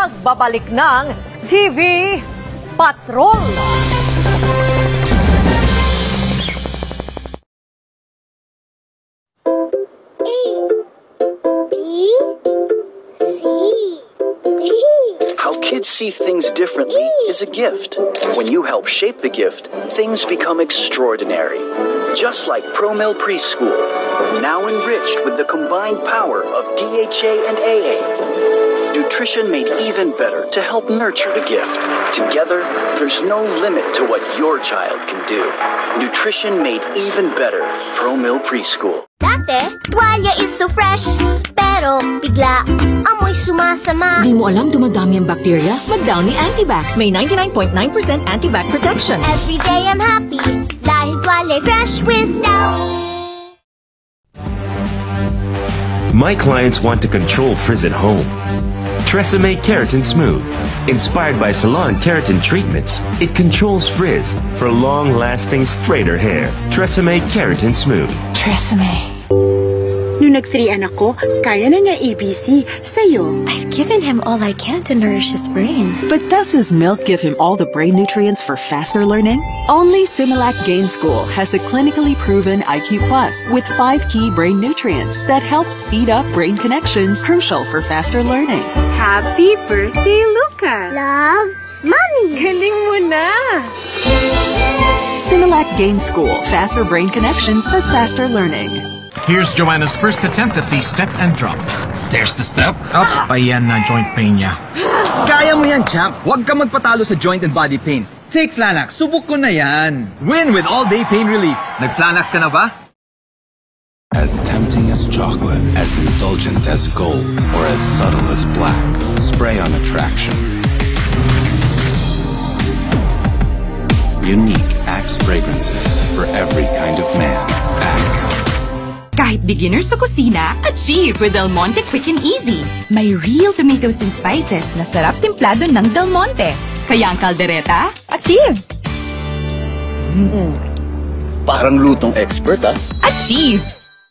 Nagbabalik ng TV Patrol. How kids see things differently is a gift. When you help shape the gift, things become extraordinary. Just like ProMil Preschool, now enriched with the combined power of DHA and AA. Nutrition made even better to help nurture the gift. Together, there's no limit to what your child can do. Nutrition made even better. ProMil Preschool. Dati, tuwalya is so fresh. Pero, bigla, amoy sumasama. Di mo alam dumadami ang bacteria? Mag-Downy Antibac. May 99.9% antibac protection. Every day I'm happy. Dahil tuwalya fresh with Downy. My clients want to control frizz at home. Tresemme Keratin Smooth. Inspired by salon keratin treatments, it controls frizz for long-lasting straighter hair. Tresemme Keratin Smooth. Tresemme. Nung nag-3 anak ko, kaya na niya ABC. Sa'yo? I've given him all I can to nourish his brain. But does his milk give him all the brain nutrients for faster learning? Only Similac Gain School has the clinically proven IQ Plus with 5 key brain nutrients that help speed up brain connections crucial for faster learning. Happy birthday, Luca! Love, Mommy! Galing mo na! Similac Gain School, faster brain connections for faster learning. Here's Joanna's first attempt at the step and drop. There's the step. Up, ayan na joint pain niya. Kaya mo yan, champ. Huwag ka magpatalo sa joint and body pain. Take Flanax. Subok ko na yan. Win with all-day pain relief. Nag-Flanax ka na ba? As tempting as chocolate, as indulgent as gold, or as subtle as black. Spray on attraction. Unique Axe fragrances for every kind of man. Axe. Kahit beginners sa kusina, achieve with Del Monte Quick and Easy. May real tomatoes and spices na sarap templado ng Del Monte. Kaya ang kaldereta, achieve! Parang lutong expert, ah. Achieve!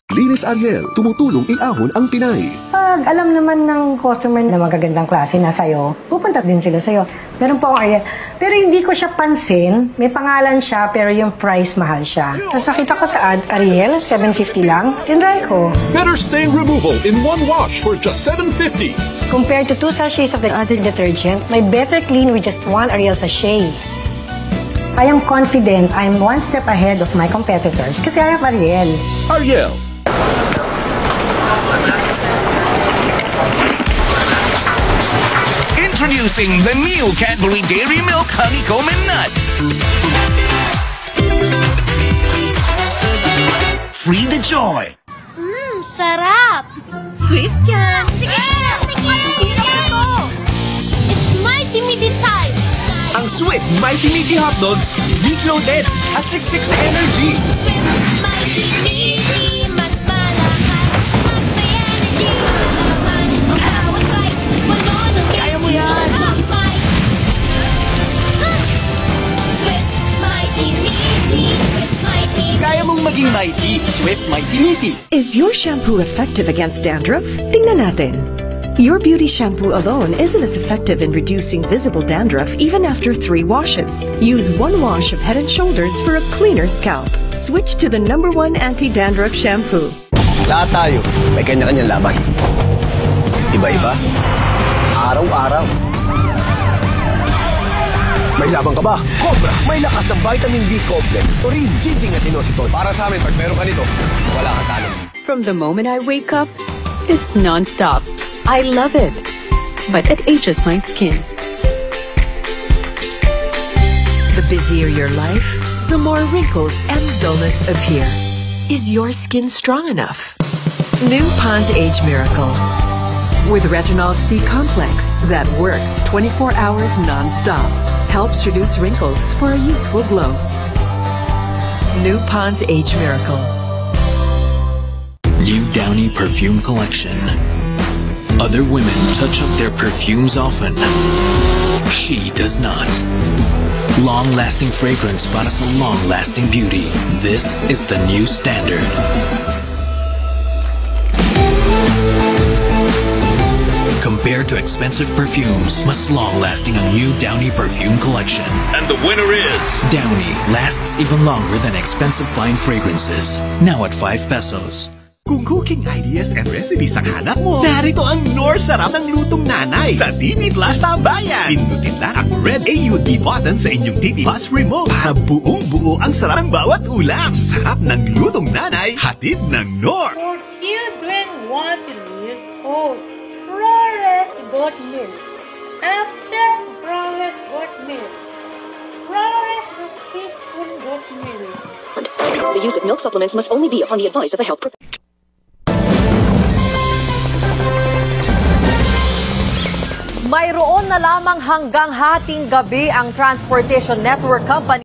Linis Ariel, tumutulong iahon ang Pinay. Pag alam naman ng customer na magagandang klase na sa'yo, pupunta din sila sa'yo. Meron po akong Ariel. Pero hindi ko siya pansin. May pangalan siya, pero yung price mahal siya. Tapos nakita ko sa ad, Ariel, $750 lang. Tinry ko. Better stain removal in one wash for just $750. Compared to 2 sachets of the other detergent, may better clean with just 1 Ariel sachet. I am confident I'm one step ahead of my competitors kasi I have Ariel. Ariel. Introducing the new Cadbury Dairy Milk Honeycomb and Nuts. Free the joy. Sarap! Sweet yan! Sige! It's Mighty Meaty time! Ang Swift Mighty Meaty Hot Dogs, reloaded at 660 energy. Swift Mighty Meaty, mas malakas, mas may energy. Malaman ang bawat bite, manonong Kaya mo yan! Swift Mighty Meaty, Swift Mighty. Kaya mong maging mighty, Swift Mighty Meaty. Is your shampoo effective against dandruff? Tingnan natin. Your beauty shampoo alone isn't as effective in reducing visible dandruff even after 3 washes. Use 1 wash of Head & Shoulders for a cleaner scalp. Switch to the #1 anti-dandruff shampoo. Lahat tayo, may kanya-kanyang laban. Iba-iba. Araw-araw. May laban ka ba? Cobra! May lakas ng vitamin B complex. Taurine, ginseng at inositol. Para sa amin, pag meron ka nito, wala kang talo. From the moment I wake up, it's non-stop. I love it, but it ages my skin. The busier your life, the more wrinkles and dullness appear. Is your skin strong enough? New Pond's Age Miracle with Retinol C Complex that works 24 hours non-stop. Helps reduce wrinkles for a youthful glow. New Pond's Age Miracle. New Downy Perfume Collection. Other women touch up their perfumes often. She does not. Long-lasting fragrance para sa long-lasting beauty. This is the new standard. Compared to expensive perfumes, mas long-lasting ang new Downy Perfume Collection. And the winner is... Downy lasts even longer than expensive fine fragrances. Now at 5 pesos. Kung cooking ideas and recipes ang hanap mo, narito ang Nor Sarap ng Lutong Nanay sa TV Plus Tambayan. Pindutin lang ang red AUD button sa inyong TV Plus remote para buong-buo ang sarap ng bawat ulam. Sarap ng Lutong Nanay, hatid ng Nor. For children want to use whole, flawless goat milk. After flawless goat milk, flawless teaspoon goat milk. The use of milk supplements must only be upon the advice of a health professional. Mayroon na lamang hanggang hating gabi ang Transportation Network Company